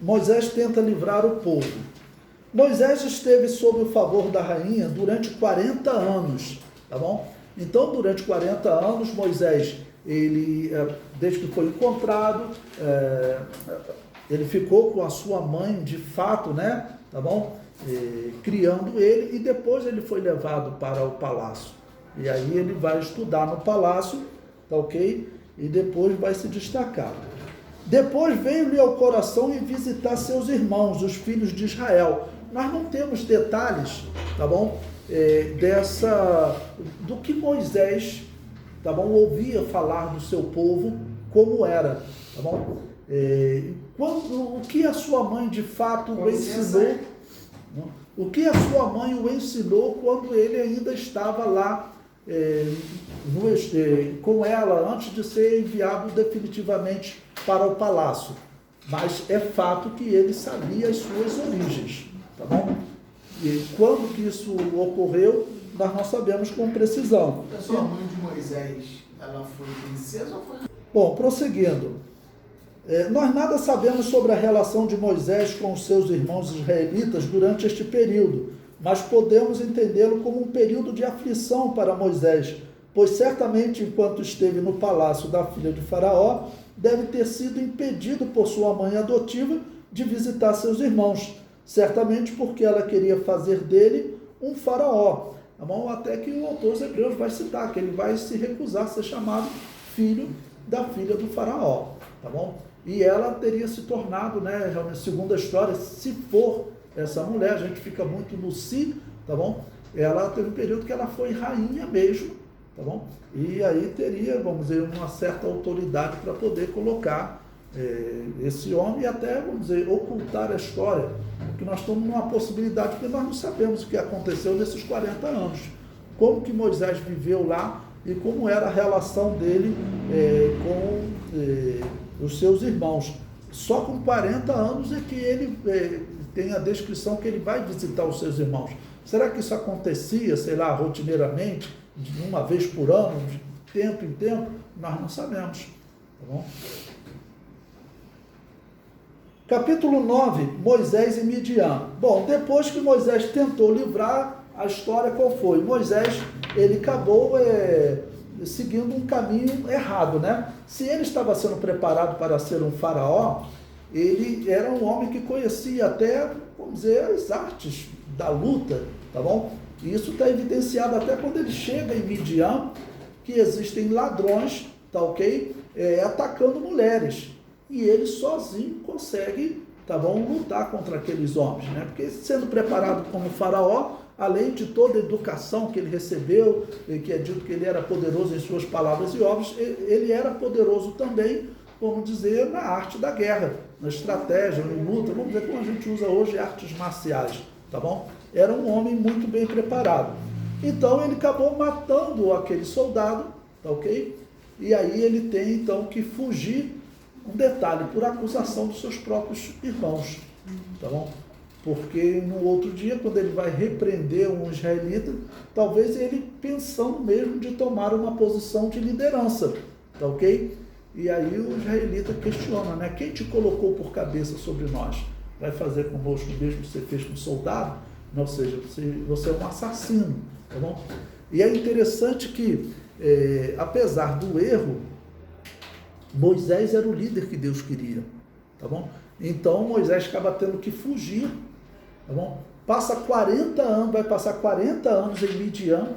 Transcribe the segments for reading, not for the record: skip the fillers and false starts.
Moisés tenta livrar o povo. Moisés esteve sob o favor da rainha durante 40 anos, tá bom? Então, durante 40 anos, Moisés, ele, desde que foi encontrado, ele ficou com a sua mãe, de fato, né? Tá bom? Criando ele, e depois ele foi levado para o palácio. E aí ele vai estudar no palácio, tá ok? E depois vai se destacar. Depois veio-lhe ao coração ir visitar seus irmãos, os filhos de Israel. Nós não temos detalhes, tá bom? Do que Moisés, tá bom? Ouvia falar do seu povo, como era, tá bom? O que a sua mãe de fato o ensinou, o que a sua mãe o ensinou quando ele ainda estava lá com ela, antes de ser enviado definitivamente para o palácio. Mas é fato que ele sabia as suas origens, tá bom? E quando que isso ocorreu, nós não sabemos com precisão. A sua mãe de Moisés, ela foi princesa ou foi... Bom, prosseguindo. Nós nada sabemos sobre a relação de Moisés com os seus irmãos israelitas durante este período, mas podemos entendê-lo como um período de aflição para Moisés, pois certamente enquanto esteve no palácio da filha de Faraó, deve ter sido impedido por sua mãe adotiva de visitar seus irmãos, certamente porque ela queria fazer dele um faraó, tá bom? Até que o autor Hebreus vai citar que ele vai se recusar a ser chamado filho da filha do faraó, tá bom? E ela teria se tornado, né, realmente, segundo a história, se for essa mulher, a gente fica muito no si, tá bom? Ela teve um período que ela foi rainha mesmo, tá bom? E aí teria, vamos dizer, uma certa autoridade para poder colocar esse homem e até, vamos dizer, ocultar a história, porque nós estamos numa possibilidade, porque nós não sabemos o que aconteceu nesses 40 anos, como que Moisés viveu lá e como era a relação dele com os seus irmãos. Só com 40 anos é que ele tem a descrição que ele vai visitar os seus irmãos. Será que isso acontecia, sei lá, rotineiramente, de uma vez por ano, de tempo em tempo? Nós não sabemos, tá bom? Capítulo 9, Moisés e Midian. Bom, depois que Moisés tentou livrar, a história qual foi? Moisés, ele acabou seguindo um caminho errado, né? Se ele estava sendo preparado para ser um faraó, ele era um homem que conhecia até, vamos dizer, as artes da luta, tá bom? E isso está evidenciado até quando ele chega em Midian, que existem ladrões, tá ok? Atacando mulheres. E ele sozinho consegue, tá bom, lutar contra aqueles homens, né? Porque sendo preparado como faraó, além de toda a educação que ele recebeu, que é dito que ele era poderoso em suas palavras e obras, ele era poderoso também, vamos dizer, na arte da guerra, na estratégia, em luta, vamos dizer como a gente usa hoje artes marciais, tá bom? Era um homem muito bem preparado. Então ele acabou matando aquele soldado, tá ok? E aí ele tem então que fugir, um detalhe, por acusação dos seus próprios irmãos, tá bom? Porque no outro dia, quando ele vai repreender um israelita, talvez ele pensando mesmo de tomar uma posição de liderança, tá ok? E aí o israelita questiona, né? Quem te colocou por cabeça sobre nós? Vai fazer conosco o mesmo que você fez com o soldado? Não, ou seja, você é um assassino, tá bom? E é interessante que, apesar do erro, Moisés era o líder que Deus queria, tá bom? Então Moisés acaba tendo que fugir, tá bom? Vai passar 40 anos em Midian,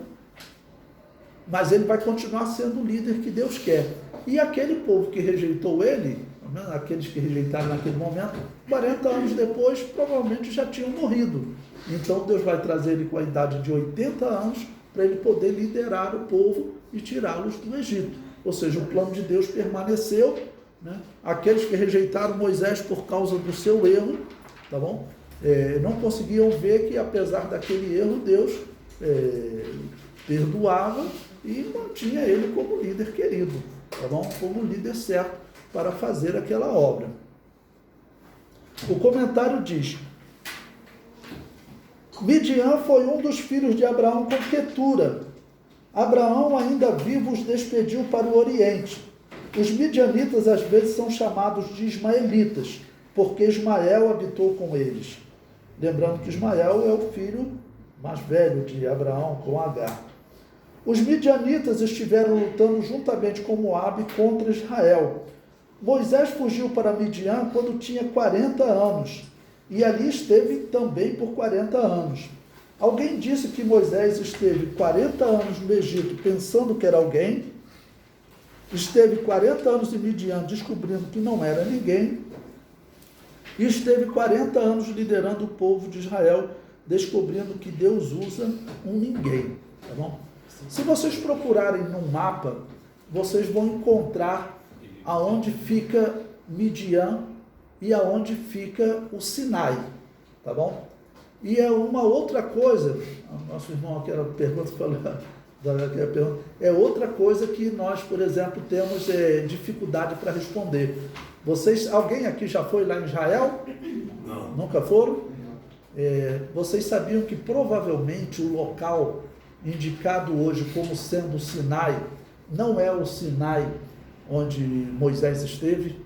mas ele vai continuar sendo o líder que Deus quer. E aquele povo que rejeitou ele, aqueles que rejeitaram naquele momento, 40 anos depois, provavelmente já tinham morrido. Então Deus vai trazer ele com a idade de 80 anos para ele poder liderar o povo e tirá-los do Egito. Ou seja, o plano de Deus permaneceu, né? Aqueles que rejeitaram Moisés por causa do seu erro, tá bom? Não conseguiam ver que, apesar daquele erro, Deus perdoava e mantinha ele como líder querido, tá bom? Como líder certo para fazer aquela obra. O comentário diz: Midian foi um dos filhos de Abraão com Quetura. Abraão, ainda vivo, os despediu para o Oriente. Os midianitas às vezes são chamados de ismaelitas. porque Ismael habitou com eles. Lembrando que Ismael é o filho mais velho de Abraão com Agar. Os midianitas estiveram lutando juntamente com Moabe contra Israel. Moisés fugiu para Midian quando tinha 40 anos, e ali esteve também por 40 anos. Alguém disse que Moisés esteve 40 anos no Egito pensando que era alguém, esteve 40 anos em Midian descobrindo que não era ninguém, e esteve 40 anos liderando o povo de Israel, descobrindo que Deus usa um ninguém. Tá bom? Se vocês procurarem no mapa, vocês vão encontrar aonde fica Midian e aonde fica o Sinai. Tá bom? E é uma outra coisa, nosso irmão aqui, a pergunta falou, é outra coisa que nós, por exemplo, temos dificuldade para responder. Alguém aqui já foi lá em Israel? Não. Nunca foram? Vocês sabiam que provavelmente o local indicado hoje como sendo o Sinai não é o Sinai onde Moisés esteve?